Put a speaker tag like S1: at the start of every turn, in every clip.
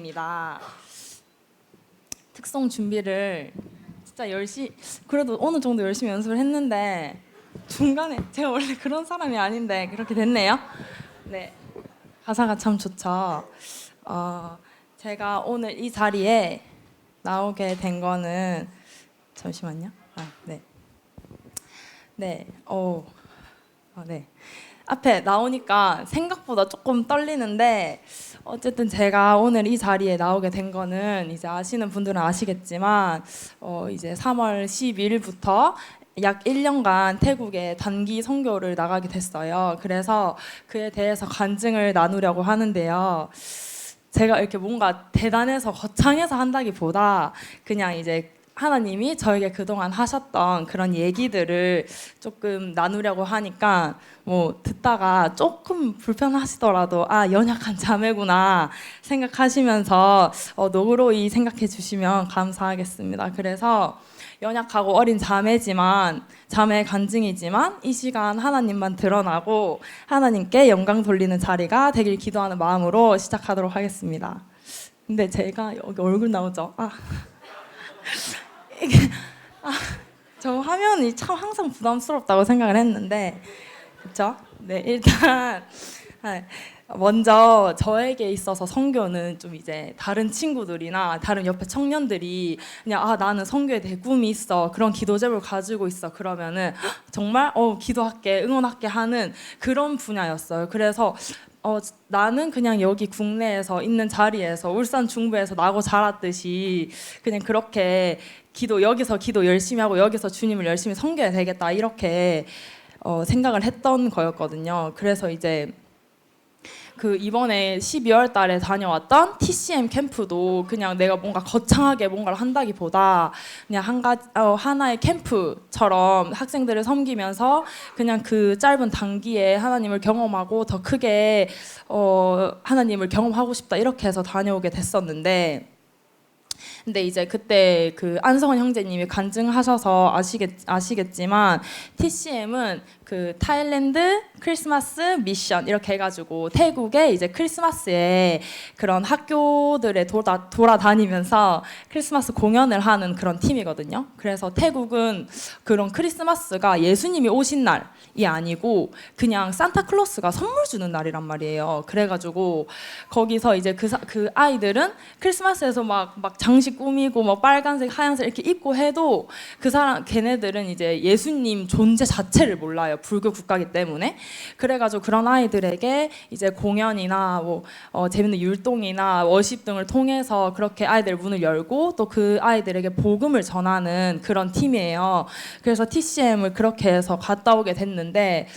S1: 하겠습니다. 특송 준비를 진짜 그래도 어느 정도 열심히 연습을 했는데 중간에 제가 원래 그런 사람이 아닌데 그렇게 됐네요. 네, 가사가 참 좋죠. 제가 오늘 이 자리에 나오게 된 거는 잠시만요. 네. 네. 네. 앞에 나오니까 생각보다 조금 떨리는데 어쨌든 제가 오늘 이 자리에 나오게 된 거는 이제 아시는 분들은 아시겠지만 이제 3월 12일부터 약 1년간 태국에 단기 선교를 나가게 됐어요. 그래서 그에 대해서 간증을 나누려고 하는데요. 제가 이렇게 뭔가 대단해서 거창해서 한다기보다 그냥 이제 하나님이 저에게 그동안 하셨던 그런 얘기들을 조금 나누려고 하니까 뭐 듣다가 조금 불편하시더라도 연약한 자매구나 생각하시면서 노그로이 생각해 주시면 감사하겠습니다. 그래서 연약하고 어린 자매 간증이지만 이 시간 하나님만 드러나고 하나님께 영광 돌리는 자리가 되길 기도하는 마음으로 시작하도록 하겠습니다. 근데 제가 여기 얼굴 나오죠? 이게 저 화면이 참 항상 부담스럽다고 생각을 했는데 그렇죠? 네, 일단 먼저 저에게 있어서 선교는 좀 이제 다른 친구들이나 다른 옆에 청년들이 그냥 나는 선교에 대해 꿈이 있어, 그런 기도 제목을 가지고 있어, 그러면은 정말 기도할게, 응원할게 하는 그런 분야였어요. 그래서 나는 그냥 여기 국내에서 있는 자리에서 울산 중부에서 나고 자랐듯이 그냥 그렇게 여기서 기도 열심히 하고 여기서 주님을 열심히 섬겨야 되겠다 이렇게 생각을 했던 거였거든요. 그래서 이제 이번에 12월 달에 다녀왔던 TCM 캠프도 그냥 내가 뭔가 거창하게 뭔가를 한다기보다 그냥 하나의 캠프처럼 학생들을 섬기면서 그냥 그 짧은 단기에 하나님을 경험하고 더 크게 하나님을 경험하고 싶다 이렇게 해서 다녀오게 됐었는데, 근데 이제 그때 안성원 형제님이 간증하셔서 아시겠지만 TCM은 타일랜드 크리스마스 미션 이렇게 해가지고 태국의 이제 크리스마스에 그런 학교들에 돌아다니면서 크리스마스 공연을 하는 그런 팀이거든요. 그래서 태국은 그런 크리스마스가 예수님이 오신 날이 아니고 그냥 산타클로스가 선물 주는 날이란 말이에요. 그래가지고 거기서 이제 그 아이들은 크리스마스에서 막 장식 꾸미고 막 빨간색 하얀색 이렇게 입고 해도 걔네들은 이제 예수님 존재 자체를 몰라요. 불교 국가이기 때문에. 그래가지고 그런 아이들에게 이제 공연이나 재밌는 율동이나 워십 등을 통해서 그렇게 아이들 문을 열고 또 그 아이들에게 복음을 전하는 그런 팀이에요. 그래서 TCM을 그렇게 해서 갔다 오게 됐는데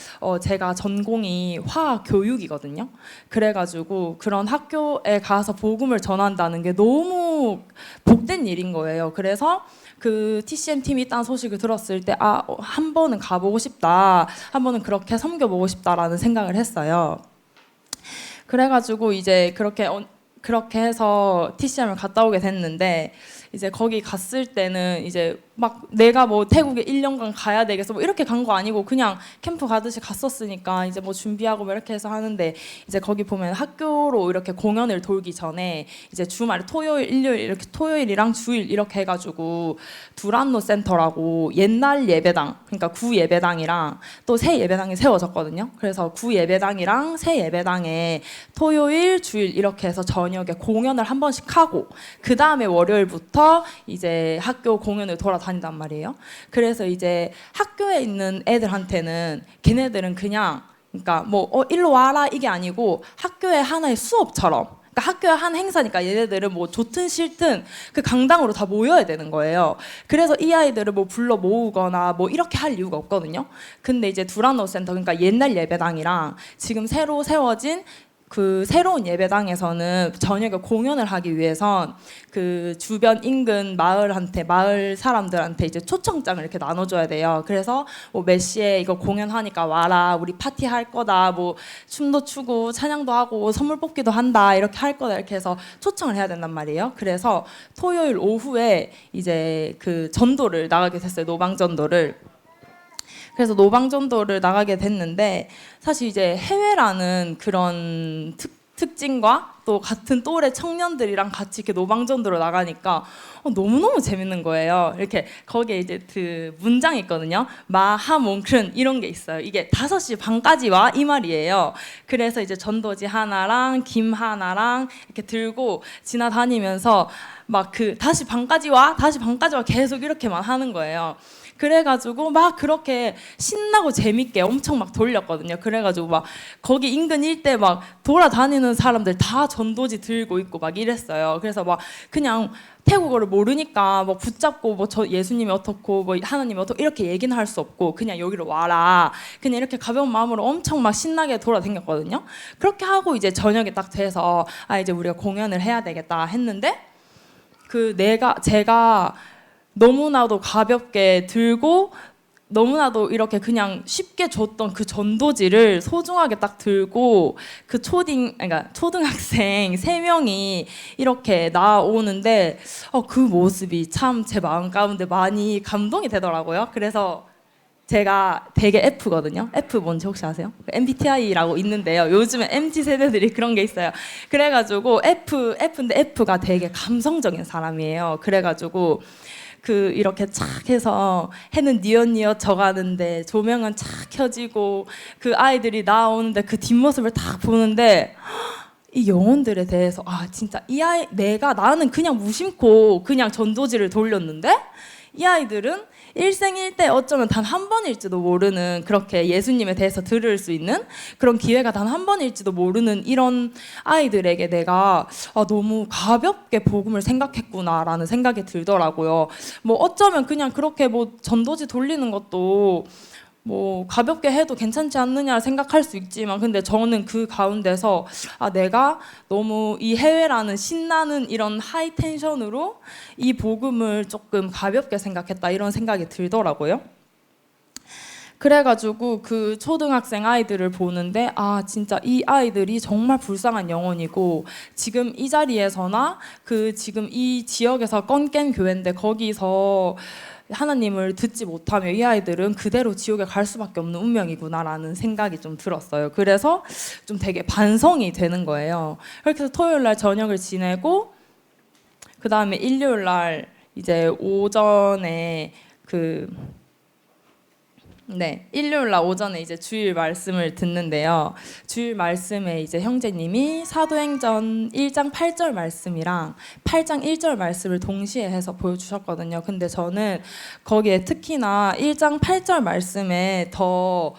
S1: 제가 전공이 화학 교육이거든요. 그래가지고 그런 학교에 가서 복음을 전한다는 게 너무 복된 일인 거예요. 그래서 그 TCM 팀이 있다는 소식을 들었을 때 한 번은 가보고 싶다, 한 번은 그렇게 섬겨보고 싶다라는 생각을 했어요. 그래가지고 이제 그렇게 해서 TCM을 갔다 오게 됐는데, 이제 거기 갔을 때는 이제 막 내가 태국에 1년간 가야 되겠어 이렇게 간 거 아니고 그냥 캠프 가듯이 갔었으니까 이제 준비하고 이렇게 해서 하는데, 이제 거기 보면 학교로 이렇게 공연을 돌기 전에 이제 주말에 토요일, 일요일 이렇게 토요일이랑 주일 이렇게 해가지고 두란노 센터라고 옛날 예배당, 그러니까 구 예배당이랑 또 새 예배당이 세워졌거든요. 그래서 구 예배당이랑 새 예배당에 토요일, 주일 이렇게 해서 저녁에 공연을 한 번씩 하고 그 다음에 월요일부터 이제 학교 공연을 돌아다닌단 말이에요. 그래서 이제 학교에 있는 애들한테는 걔네들은 그냥 그러니까 일로 와라 이게 아니고 학교의 하나의 수업처럼, 그러니까 학교의 한 행사니까 얘네들은 좋든 싫든 그 강당으로 다 모여야 되는 거예요. 그래서 이 아이들을 불러 모으거나 이렇게 할 이유가 없거든요. 근데 이제 두란노 센터, 그러니까 옛날 예배당이랑 지금 새로 세워진 그 새로운 예배당에서는 저녁에 공연을 하기 위해선 그 주변 인근 마을 사람들한테 이제 초청장을 이렇게 나눠줘야 돼요. 그래서 몇 시에 이거 공연하니까 와라, 우리 파티 할 거다, 춤도 추고 찬양도 하고 선물 뽑기도 한다, 이렇게 할 거다, 이렇게 해서 초청을 해야 된단 말이에요. 그래서 토요일 오후에 이제 그 전도를 나가게 됐어요. 노방 전도를. 그래서 노방전도를 나가게 됐는데, 사실 이제 해외라는 그런 특징과 또 같은 또래 청년들이랑 같이 이렇게 노방전도로 나가니까 너무너무 재밌는 거예요. 이렇게 거기에 이제 그 문장이 있거든요. 마하몽큰 이런 게 있어요. 이게 5시 반까지 와 이 말이에요. 그래서 이제 전도지 하나랑 김 하나랑 이렇게 들고 지나다니면서 막 그 다시 반까지 와 계속 이렇게만 하는 거예요. 그래가지고 막 그렇게 신나고 재밌게 엄청 막 돌렸거든요. 그래가지고 막 거기 인근 일대 막 돌아다니는 사람들 다 전도지 들고 있고 막 이랬어요. 그래서 막 그냥 태국어를 모르니까 뭐 붙잡고 뭐 저 예수님이 어떻고 뭐 하나님이 어떻고 이렇게 얘기는 할 수 없고 그냥 여기로 와라. 그냥 이렇게 가벼운 마음으로 엄청 막 신나게 돌아다녔거든요. 그렇게 하고 이제 저녁이 딱 돼서 이제 우리가 공연을 해야 되겠다 했는데 제가 너무나도 가볍게 들고 너무나도 이렇게 그냥 쉽게 줬던 그 전도지를 소중하게 딱 들고 그 그러니까 초등학생 3명이 이렇게 나오는데 그 모습이 참 제 마음 가운데 많이 감동이 되더라고요. 그래서 제가 되게 F거든요. F 뭔지 혹시 아세요? MBTI라고 있는데요. 요즘에 MZ 세대들이 그런 게 있어요. 그래가지고 F인데 F가 되게 감성적인 사람이에요. 그래가지고 이렇게 착 해서 해는 뉘엿뉘엿 져가는데 조명은 착 켜지고 그 아이들이 나오는데 그 뒷모습을 딱 보는데 이 영혼들에 대해서 진짜 나는 그냥 무심코 그냥 전도지를 돌렸는데 이 아이들은 일생일대 어쩌면 단 한 번일지도 모르는 그렇게 예수님에 대해서 들을 수 있는 그런 기회가 단 한 번일지도 모르는 이런 아이들에게 내가 너무 가볍게 복음을 생각했구나라는 생각이 들더라고요. 뭐 어쩌면 그냥 그렇게 뭐 전도지 돌리는 것도 뭐 가볍게 해도 괜찮지 않느냐 생각할 수 있지만 근데 저는 그 가운데서 내가 너무 이 해외라는 신나는 이런 하이 텐션으로 이 복음을 조금 가볍게 생각했다 이런 생각이 들더라고요. 그래가지고 그 초등학생 아이들을 보는데 진짜 이 아이들이 정말 불쌍한 영혼이고 지금 이 자리에서나 지금 이 지역에서 건깬 교회인데 거기서 하나님을 듣지 못하면 이 아이들은 그대로 지옥에 갈 수밖에 없는 운명이구나라는 생각이 좀 들었어요. 그래서 좀 되게 반성이 되는 거예요. 그렇게 해서 토요일 날 저녁을 지내고 그 다음에 일요일 날 이제 오전에 일요일 날 오전에 이제 주일 말씀을 듣는데요. 주일 말씀에 이제 형제님이 사도행전 1장 8절 말씀이랑 8장 1절 말씀을 동시에 해서 보여주셨거든요. 근데 저는 거기에 특히나 1장 8절 말씀에 더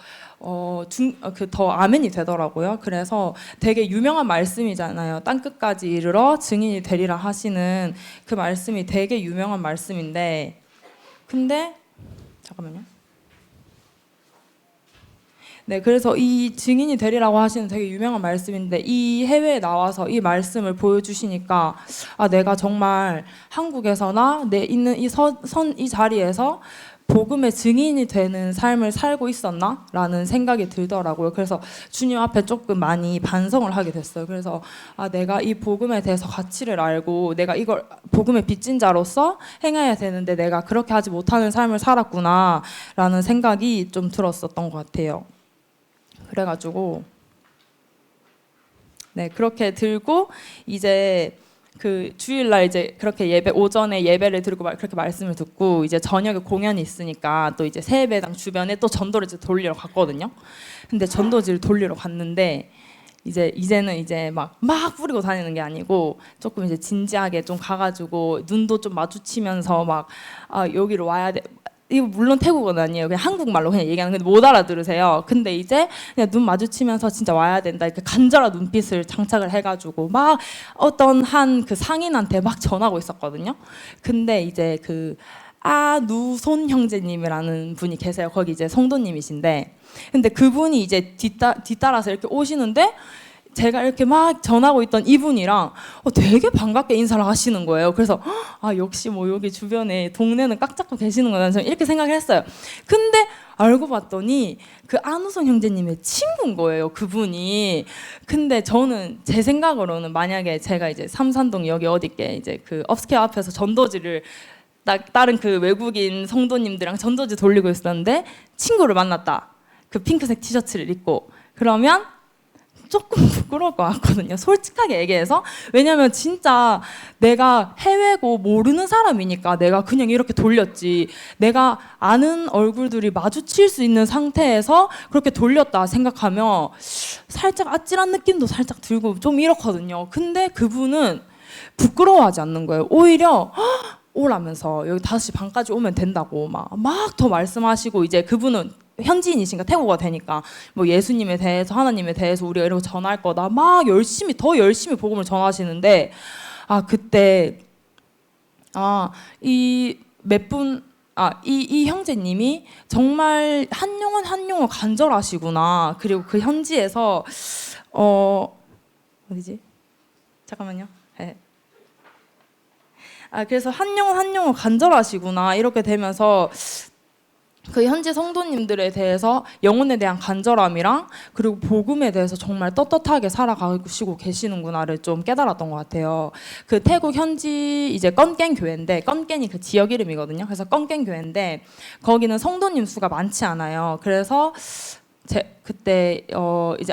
S1: 아멘이 되더라고요. 그래서 되게 유명한 말씀이잖아요. 땅끝까지 이르러 증인이 되리라 하시는 그 말씀이 되게 유명한 말씀인데 근데 잠깐만요. 네, 그래서 이 증인이 되리라고 하시는 되게 유명한 말씀인데 이 해외에 나와서 이 말씀을 보여주시니까 내가 정말 한국에서나 내 있는 이 자리에서 복음의 증인이 되는 삶을 살고 있었나? 라는 생각이 들더라고요. 그래서 주님 앞에 조금 많이 반성을 하게 됐어요. 그래서 내가 이 복음에 대해서 가치를 알고 내가 이걸 복음의 빚진 자로서 행해야 되는데 내가 그렇게 하지 못하는 삶을 살았구나 라는 생각이 좀 들었었던 것 같아요. 그래가지고 그렇게 들고 이제 그 주일날 이제 그렇게 오전에 예배를 드리고 그렇게 말씀을 듣고 이제 저녁에 공연이 있으니까 또 이제 세배당 주변에 또 전도를 이제 돌리러 갔거든요. 근데 전도지를 돌리러 갔는데 이제는 이제 막 뿌리고 다니는 게 아니고 조금 이제 진지하게 좀 가가지고 눈도 좀 마주치면서 막 여기로 와야 돼. 이거 물론 태국어는 아니에요. 그냥 한국말로 그냥 얘기하는 건데 못 알아들으세요. 근데 이제 그냥 눈 마주치면서 진짜 와야 된다. 이렇게 간절한 눈빛을 장착을 해가지고 막 어떤 한 그 상인한테 막 전하고 있었거든요. 근데 이제 아누손 형제님이라는 분이 계세요. 거기 이제 성도님이신데, 근데 그분이 이제 뒤따라서 이렇게 오시는데 제가 이렇게 막 전하고 있던 이분이랑 되게 반갑게 인사를 하시는 거예요. 그래서 역시 뭐 여기 주변에 동네는 꽉 잡고 계시는구나 저는 이렇게 생각을 했어요. 근데 알고 봤더니 그 안우성 형제님의 친구인 거예요, 그분이. 근데 저는 제 생각으로는 만약에 제가 이제 삼산동 여기 어디께 이제 그 업스케어 앞에서 전도지를 다른 그 외국인 성도님들이랑 전도지 돌리고 있었는데 친구를 만났다. 그 핑크색 티셔츠를 입고. 그러면 조금 부끄러울 것 같거든요. 솔직하게 얘기해서. 왜냐면 진짜 내가 해외고 모르는 사람이니까 내가 그냥 이렇게 돌렸지. 내가 아는 얼굴들이 마주칠 수 있는 상태에서 그렇게 돌렸다 생각하면 살짝 아찔한 느낌도 살짝 들고 좀 이렇거든요. 근데 그분은 부끄러워하지 않는 거예요. 오히려 오라면서 여기 5시 반까지 오면 된다고 막 더 말씀하시고, 이제 그분은 현지인이신가 태국어가 되니까 뭐 예수님에 대해서 하나님에 대해서 우리가 이런 거 전할 거다 막 열심히 더 열심히 복음을 전하시는데, 그때 이 형제님이 정말 한 영혼 한 영혼 간절하시구나. 그리고 그 현지에서 어디지? 잠깐만요. 네. 그래서 한 영혼 한 영혼 간절하시구나 이렇게 되면서 그 현지 성도님들에 대해서 영혼에 대한 간절함이랑 그리고 복음에 대해서 정말 떳떳하게 살아가시고 계시는구나를 좀 깨달았던 것 같아요. 그 태국 현지 이제 건깬 교회인데, 건깬이 그 지역 이름이거든요. 그래서 건깬 교회인데 거기는 성도님 수가 많지 않아요. 그래서 그때 이제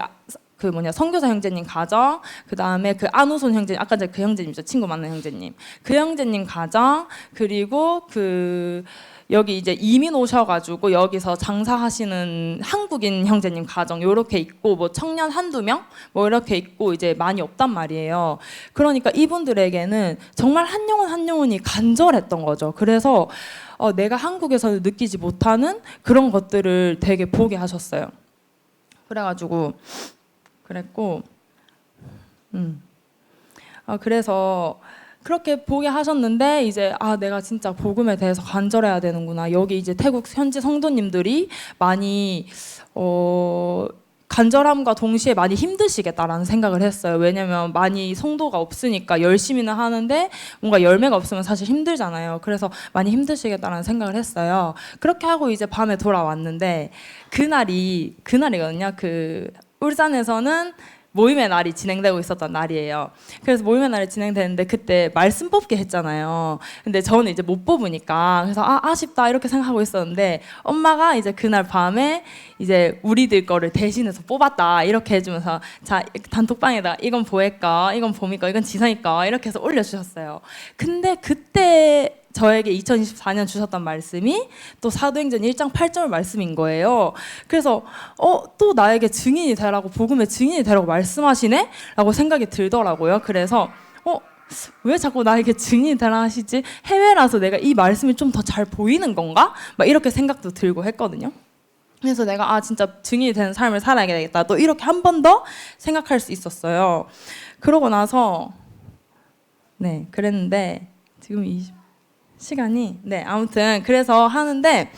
S1: 선교사 형제님 가정, 그 다음에 그 안우손 형제님, 아까 그 형제님이죠, 친구 맞는 형제님, 그 형제님 가정, 그리고 여기 이제 이민 오셔가지고 여기서 장사하시는 한국인 형제님 가정 요렇게 있고, 뭐 청년 한두 명 뭐 이렇게 있고 이제 많이 없단 말이에요. 그러니까 이분들에게는 정말 한 영혼 한 영혼이 간절했던 거죠. 그래서 내가 한국에서 느끼지 못하는 그런 것들을 되게 보게 하셨어요. 그래가지고 그랬고, 그래서 그렇게 보게 하셨는데, 이제 내가 진짜 복음에 대해서 간절해야 되는구나. 여기 이제 태국 현지 성도님들이 많이 간절함과 동시에 많이 힘드시겠다라는 생각을 했어요. 왜냐면 많이 성도가 없으니까 열심히는 하는데 뭔가 열매가 없으면 사실 힘들잖아요. 그래서 많이 힘드시겠다라는 생각을 했어요. 그렇게 하고 이제 밤에 돌아왔는데 그날이거든요. 울산에서는 모임의 날이 진행되고 있었던 날이에요. 그래서 모임의 날이 진행되는데 그때 말씀 뽑기 했잖아요. 근데 저는 이제 못 뽑으니까 그래서 아쉽다 이렇게 생각하고 있었는데, 엄마가 이제 그날 밤에 이제 우리들 거를 대신해서 뽑았다 이렇게 해주면서, 자, 단톡방에다 이건 보혜 거, 이건 봄이 거, 이건 지성이 거 이렇게 해서 올려주셨어요. 근데 그때 저에게 2024년 주셨던 말씀이 또 사도행전 1장 8절 말씀인 거예요. 그래서 또 나에게 증인이 되라고, 복음의 증인이 되라고 말씀하시네? 라고 생각이 들더라고요. 그래서 왜 자꾸 나에게 증인이 되라 하시지? 해외라서 내가 이 말씀이 좀 더 잘 보이는 건가? 막 이렇게 생각도 들고 했거든요. 그래서 내가 진짜 증인이 되는 삶을 살아야 되겠다, 또 이렇게 한 번 더 생각할 수 있었어요. 그러고 나서 그랬는데 지금 시간이 아무튼 그래서 하는데,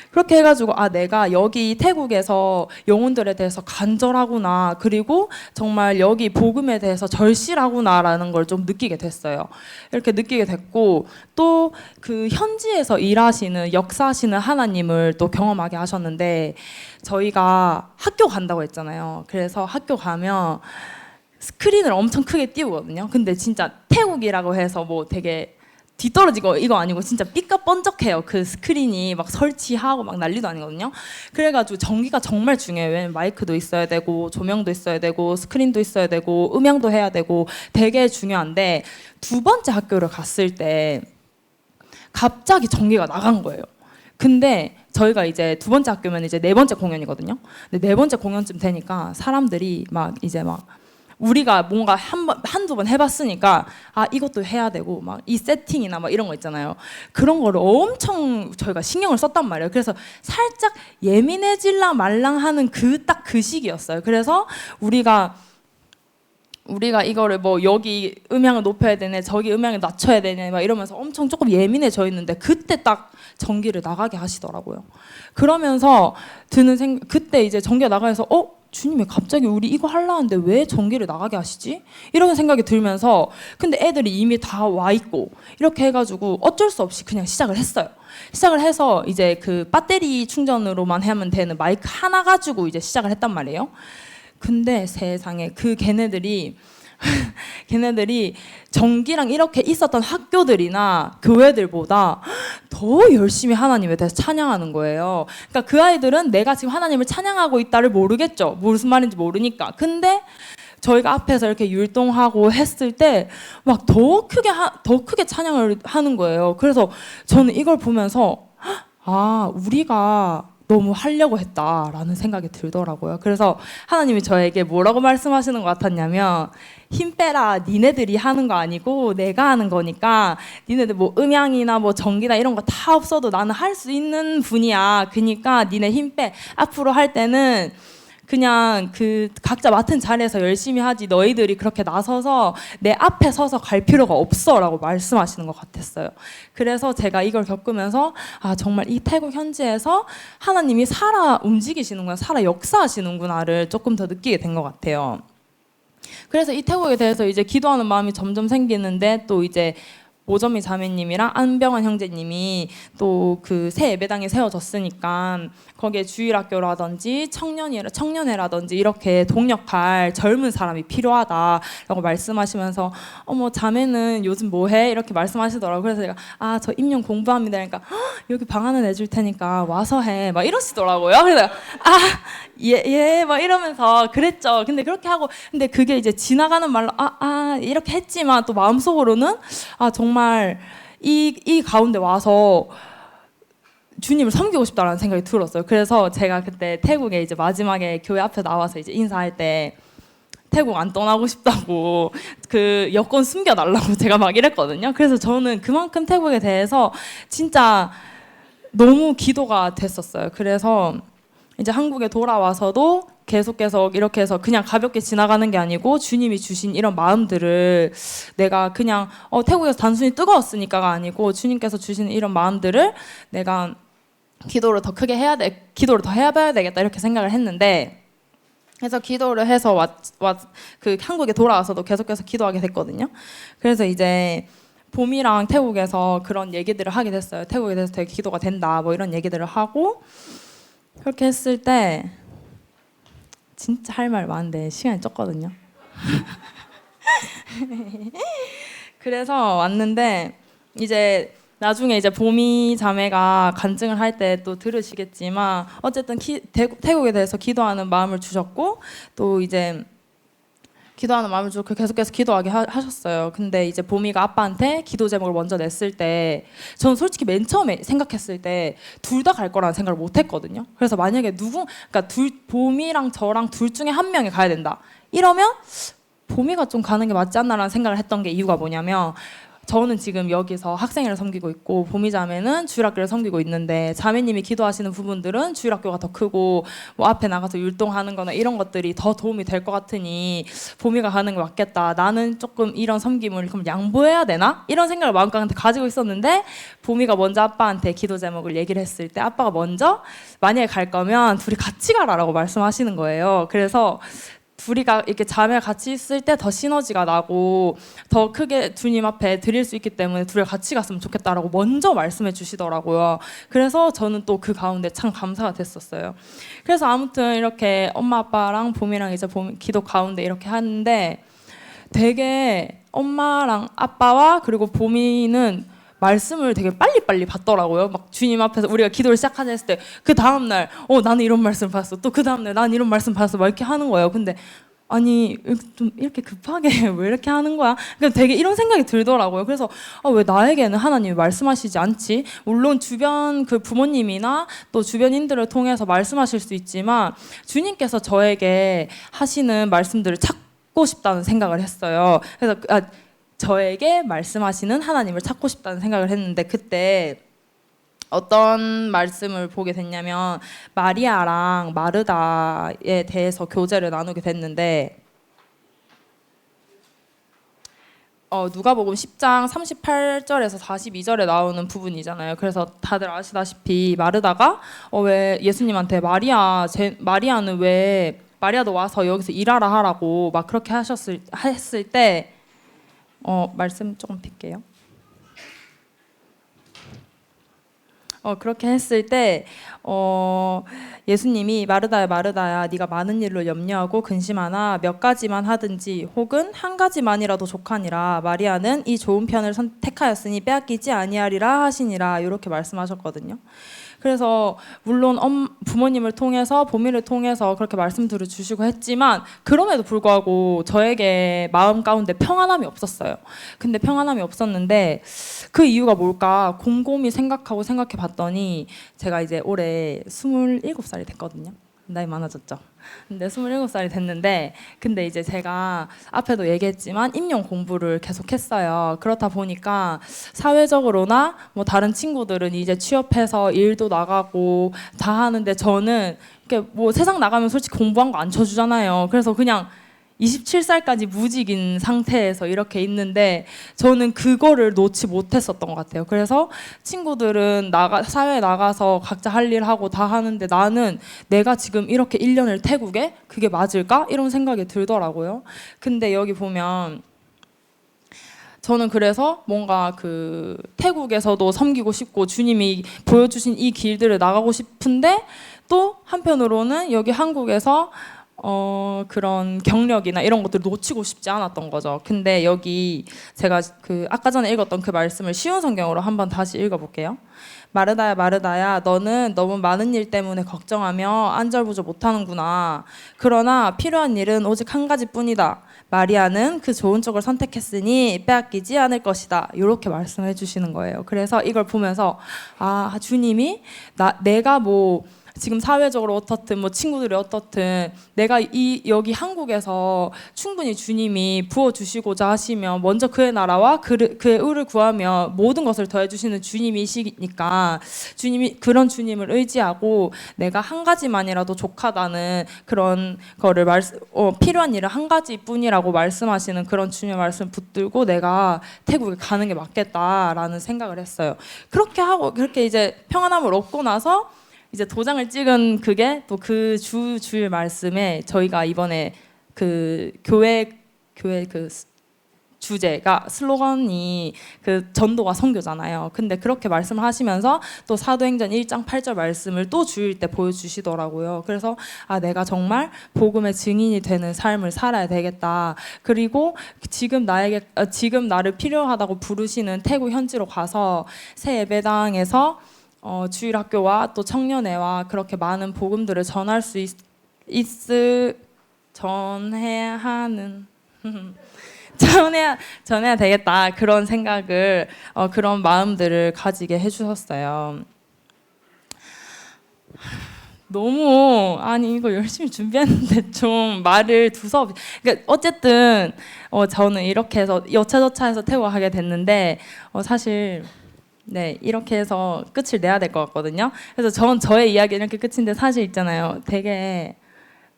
S1: 그렇게 해가지고 내가 여기 태국에서 영혼들에 대해서 간절하구나, 그리고 정말 여기 복음에 대해서 절실하구나라는 걸 좀 느끼게 됐어요. 이렇게 느끼게 됐고, 또 그 현지에서 일하시는 역사하시는 하나님을 또 경험하게 하셨는데, 저희가 학교 간다고 했잖아요. 그래서 학교 가면 스크린을 엄청 크게 띄우거든요. 근데 진짜 태국이라고 해서 뭐 되게 뒤떨어지고 이거 아니고 진짜 삐까뻔쩍해요. 그 스크린이 막 설치하고 막 난리도 아니거든요. 그래가지고 전기가 정말 중요해요. 왜냐면 마이크도 있어야 되고 조명도 있어야 되고 스크린도 있어야 되고 음향도 해야 되고 되게 중요한데, 두 번째 학교를 갔을 때 갑자기 전기가 나간 거예요. 근데 저희가 이제 두 번째 학교면 이제 네 번째 공연이거든요. 근데 네 번째 공연쯤 되니까 사람들이 우리가 뭔가 한두 번 해봤으니까 이것도 해야 되고 막 이 세팅이나 막 이런 거 있잖아요. 그런 거를 엄청 저희가 신경을 썼단 말이에요. 그래서 살짝 예민해질랑 말랑 하는 딱 그 시기였어요. 그래서 우리가 이거를 뭐 여기 음향을 높여야 되네, 저기 음향을 낮춰야 되네 막 이러면서 엄청 조금 예민해져 있는데, 그때 딱 전기를 나가게 하시더라고요. 그러면서 그때 이제 전기가 나가서 주님이 갑자기 우리 이거 하려는데 왜 전기를 나가게 하시지? 이런 생각이 들면서, 근데 애들이 이미 다 와 있고 이렇게 해가지고 어쩔 수 없이 그냥 시작을 했어요. 시작을 해서 이제 그 배터리 충전으로만 하면 되는 마이크 하나 가지고 이제 시작을 했단 말이에요. 근데 세상에 걔네들이 걔네들이 전기랑 이렇게 있었던 학교들이나 교회들보다 더 열심히 하나님에 대해서 찬양하는 거예요. 그러니까 그 아이들은 내가 지금 하나님을 찬양하고 있다를 모르겠죠. 무슨 말인지 모르니까. 근데 저희가 앞에서 이렇게 율동하고 했을 때 막 더 크게 찬양을 하는 거예요. 그래서 저는 이걸 보면서 아, 우리가 너무 하려고 했다라는 생각이 들더라고요. 그래서 하나님이 저에게 뭐라고 말씀하시는 것 같았냐면 힘 빼라. 니네들이 하는 거 아니고 내가 하는 거니까 니네들 뭐 음향이나 뭐 전기나 이런 거 다 없어도 나는 할 수 있는 분이야. 그러니까 니네 힘 빼. 앞으로 할 때는 그냥 그 각자 맡은 자리에서 열심히 하지 너희들이 그렇게 나서서 내 앞에 서서 갈 필요가 없어라고 말씀하시는 것 같았어요. 그래서 제가 이걸 겪으면서 아 정말 이 태국 현지에서 하나님이 살아 움직이시는구나, 살아 역사하시는구나를 조금 더 느끼게 된 것 같아요. 그래서 이 태국에 대해서 이제 기도하는 마음이 점점 생기는데 또 이제 모점이 자매님이랑 안병환 형제님이 또 그 새 예배당이 세워졌으니까 거기에 주일학교라든지 청년회라든지 이렇게 동력할 젊은 사람이 필요하다라고 말씀하시면서 어머 자매는 요즘 뭐해? 이렇게 말씀하시더라고요. 그래서 제가 아 저 임용 공부합니다. 그러니까 여기 방 하나 내줄 테니까 와서 해. 막 이러시더라고요. 그래서 막 이러면서 그랬죠. 근데 그렇게 하고 근데 그게 이제 지나가는 말로 이렇게 했지만 또 마음속으로는 아 정말 이 가운데 와서 주님을 섬기고 싶다라는 생각이 들었어요. 그래서 제가 그때 태국에 이제 마지막에 교회 앞에 나와서 이제 인사할 때 태국 안 떠나고 싶다고 그 여권 숨겨달라고 제가 막 이랬거든요. 그래서 저는 그만큼 태국에 대해서 진짜 너무 기도가 됐었어요. 그래서 이제 한국에 돌아와서도 계속 이렇게 해서 그냥 가볍게 지나가는 게 아니고 주님이 주신 이런 마음들을 내가 그냥 태국에서 단순히 뜨거웠으니까가 아니고 주님께서 주신 이런 마음들을 내가 기도를 더 해봐야 되겠다 이렇게 생각을 했는데 그래서 기도를 해서 그 한국에 돌아와서도 계속해서 기도하게 됐거든요. 그래서 이제 봄이랑 태국에서 그런 얘기들을 하게 됐어요. 태국에 대해서 되게 기도가 된다 뭐 이런 얘기들을 하고 그렇게 했을 때 진짜 할 말 많은데 시간이 적거든요. 그래서 왔는데 이제 나중에 이제 보미 자매가 간증을 할 때 또 들으시겠지만 어쨌든 태국에 대해서 기도하는 마음을 주셨고 또 이제 기도하는 마음을 주고 계속해서 기도하게 하셨어요. 근데 이제 보미가 아빠한테 기도 제목을 먼저 냈을 때 저는 솔직히 맨 처음에 생각했을 때 둘 다 갈 거라는 생각을 못 했거든요. 그래서 만약에 그러니까 보미랑 저랑 둘 중에 한 명이 가야 된다. 이러면 보미가 좀 가는 게 맞지 않나라는 생각을 했던 게 이유가 뭐냐면 저는 지금 여기서 학생회를 섬기고 있고 보미 자매는 주일학교를 섬기고 있는데 자매님이 기도하시는 부분들은 주일학교가 더 크고 뭐 앞에 나가서 율동하는 거나 이런 것들이 더 도움이 될 것 같으니 보미가 가는 게 맞겠다. 나는 조금 이런 섬김을 그럼 양보해야 되나? 이런 생각을 마음가운데 가지고 있었는데 보미가 먼저 아빠한테 기도 제목을 얘기를 했을 때 아빠가 먼저 만약에 갈 거면 둘이 같이 가라라고 말씀하시는 거예요. 그래서 둘이가 이렇게 자매가 같이 있을 때 더 시너지가 나고 더 크게 주님 앞에 드릴 수 있기 때문에 둘이 같이 갔으면 좋겠다라고 먼저 말씀해 주시더라고요. 그래서 저는 또 그 가운데 참 감사가 됐었어요. 그래서 아무튼 이렇게 엄마 아빠랑 봄이랑 이제 기도 가운데 이렇게 하는데 되게 엄마랑 아빠와 그리고 봄이는 말씀을 되게 빨리빨리 받더라고요. 막 주님 앞에서 우리가 기도를 시작하자 했을 때 그 다음날 나는 이런 말씀 받았어. 또 그 다음날 난 이런 말씀 받았어. 막 이렇게 하는 거예요. 근데 아니 좀 이렇게 급하게 왜 이렇게 하는 거야? 그러니까 되게 이런 생각이 들더라고요. 그래서 왜 나에게는 하나님이 말씀하시지 않지? 물론 주변 그 부모님이나 또 주변인들을 통해서 말씀하실 수 있지만 주님께서 저에게 하시는 말씀들을 찾고 싶다는 생각을 했어요. 그래서 저에게 말씀하시는 하나님을 찾고 싶다는 생각을 했는데 그때 어떤 말씀을 보게 됐냐면 마리아랑 마르다에 대해서 교제를 나누게 됐는데 누가복음 10장 38절에서 42절에 나오는 부분이잖아요. 그래서 다들 아시다시피 마르다가 왜 예수님한테 마리아는 왜 마리아도 와서 여기서 일하라 하라고 막 그렇게 했을 때 말씀 조금 빌게요. 그렇게 했을 때 예수님이 마르다야 마르다야 네가 많은 일로 염려하고 근심하나 몇 가지만 하든지 혹은 한 가지만이라도 족하니라 마리아는 이 좋은 편을 선택하였으니 빼앗기지 아니하리라 하시니라 이렇게 말씀하셨거든요. 그래서 물론 부모님을 통해서 보미를 통해서 그렇게 말씀 들어주시고 했지만 그럼에도 불구하고 저에게 마음 가운데 평안함이 없었어요. 근데 평안함이 없었는데 그 이유가 뭘까 곰곰이 생각해 봤더니 제가 이제 올해 27살이 됐거든요. 나이 많아졌죠. 근데 27살이 됐는데 근데 이제 제가 앞에도 얘기했지만 임용 공부를 계속 했어요. 그렇다 보니까 사회적으로나 뭐 다른 친구들은 이제 취업해서 일도 나가고 다 하는데 저는 이렇게 뭐 세상 나가면 솔직히 공부한 거 안 쳐주잖아요. 그래서 그냥 27살까지 무직인 상태에서 이렇게 있는데 저는 그거를 놓지 못했었던 것 같아요. 그래서 친구들은 사회에 나가서 각자 할 일 하고 다 하는데 나는 내가 지금 이렇게 1년을 태국에 그게 맞을까? 이런 생각이 들더라고요. 근데 여기 보면 저는 그래서 뭔가 그 태국에서도 섬기고 싶고 주님이 보여주신 이 길들을 나가고 싶은데 또 한편으로는 여기 한국에서 그런 경력이나 이런 것들을 놓치고 싶지 않았던 거죠. 근데 여기 제가 그 아까 전에 읽었던 그 말씀을 쉬운 성경으로 한번 다시 읽어볼게요. 마르다야 마르다야 너는 너무 많은 일 때문에 걱정하며 안절부절 못하는구나. 그러나 필요한 일은 오직 한 가지뿐이다. 마리아는 그 좋은 쪽을 선택했으니 빼앗기지 않을 것이다. 이렇게 말씀해 주시는 거예요. 그래서 이걸 보면서 아 주님이 내가 뭐 지금 사회적으로 어떻든 뭐 친구들이 어떻든 내가 여기 한국에서 충분히 주님이 부어주시고자 하시면 먼저 그의 나라와 그의 의를 구하며 모든 것을 더해주시는 주님이시니까 주님이 그런 주님을 의지하고 내가 한 가지만이라도 족하다는 그런 거를 필요한 일은 한 가지뿐이라고 말씀하시는 그런 주님의 말씀을 붙들고 내가 태국에 가는 게 맞겠다라는 생각을 했어요. 그렇게 하고 그렇게 이제 평안함을 얻고 나서 이제 도장을 찍은 그게 또 그 주일 말씀에 저희가 이번에 그 교회 그 주제가 슬로건이 그 전도가 선교잖아요. 근데 그렇게 말씀을 하시면서 또 사도행전 1장 8절 말씀을 또 주일 때 보여주시더라고요. 그래서 아 내가 정말 복음의 증인이 되는 삶을 살아야 되겠다. 그리고 지금 나를 필요하다고 부르시는 태국 현지로 가서 새 예배당에서 주일학교와 또 청년회와 그렇게 많은 복음들을 전할 수 전해야 하는 전해야 되겠다 그런 생각을 그런 마음들을 가지게 해주셨어요. 너무 이거 열심히 준비했는데 좀 말을 두서없이 그러니까 어쨌든 저는 이렇게 해서 여차저차해서 태국 가게 됐는데 사실 네 이렇게 해서 끝을 내야 될 것 같거든요. 그래서 저의 이야기는 이렇게 끝인데 사실 있잖아요. 되게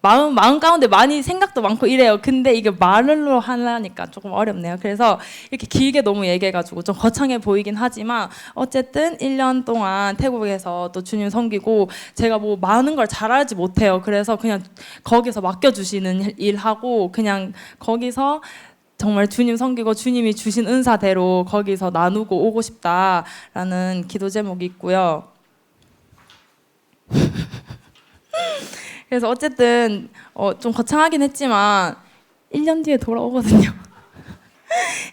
S1: 마음 가운데 많이 생각도 많고 이래요. 근데 이게 말로 하려니까 조금 어렵네요. 그래서 이렇게 길게 너무 얘기해가지고 좀 거창해 보이긴 하지만 어쨌든 1년 동안 태국에서 또 주님 섬기고 제가 뭐 많은 걸 잘하지 못해요. 그래서 그냥 거기서 맡겨주시는 일하고 그냥 거기서 정말 주님 섬기고 주님이 주신 은사대로 거기서 나누고 오고 싶다라는 기도 제목이 있고요. 그래서 어쨌든 좀 거창하긴 했지만 1년 뒤에 돌아오거든요.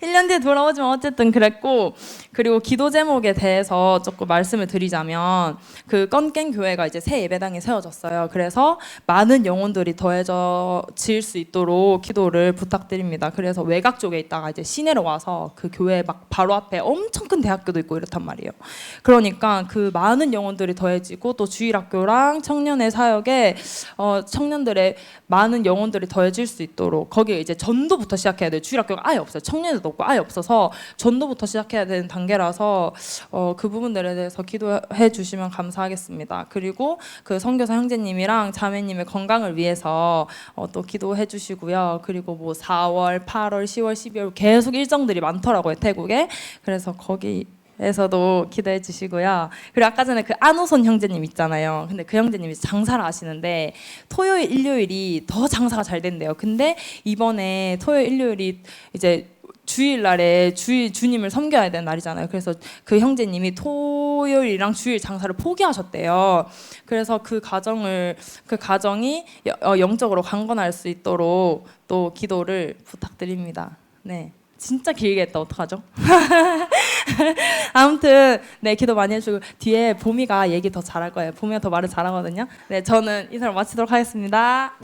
S1: 1년 뒤에 돌아오지만 어쨌든 그랬고 그리고 기도 제목에 대해서 조금 말씀을 드리자면 그 건갱 교회가 이제 새 예배당이 세워졌어요. 그래서 많은 영혼들이 더해질 수 있도록 기도를 부탁드립니다. 그래서 외곽 쪽에 있다가 이제 시내로 와서 그 교회 막 바로 앞에 엄청 큰 대학교도 있고 이렇단 말이에요. 그러니까 그 많은 영혼들이 더해지고 또 주일학교랑 청년의 사역에 청년들의 많은 영혼들이 더해질 수 있도록 거기에 이제 전도부터 시작해야 돼요. 주일학교가 아예 없어요. 청년도 없고 아예 없어서 전도부터 시작해야 되는 단계라서 그 부분들에 대해서 기도해 주시면 감사하겠습니다. 그리고 그 선교사 형제님이랑 자매님의 건강을 위해서 또 기도해 주시고요. 그리고 뭐 4월, 8월, 10월, 12월 계속 일정들이 많더라고요, 태국에. 그래서 거기에서도 기도해 주시고요. 그리고 아까 전에 그 안호선 형제님 있잖아요. 근데 그 형제님이 장사를 하시는데 토요일, 일요일이 더 장사가 잘 된대요. 근데 이번에 토요일, 일요일이 이제 주일날에 주님을 섬겨야 되는 날이잖아요. 그래서 그 형제님이 토요일이랑 주일 장사를 포기하셨대요. 그래서 그 가정이 영적으로 강건할 수 있도록 또 기도를 부탁드립니다. 네, 진짜 길게 했다. 어떡하죠? 아무튼 네, 기도 많이 해주고 뒤에 보미가 얘기 더 잘할 거예요. 보미가 더 말을 잘하거든요. 네, 저는 이사를 마치도록 하겠습니다.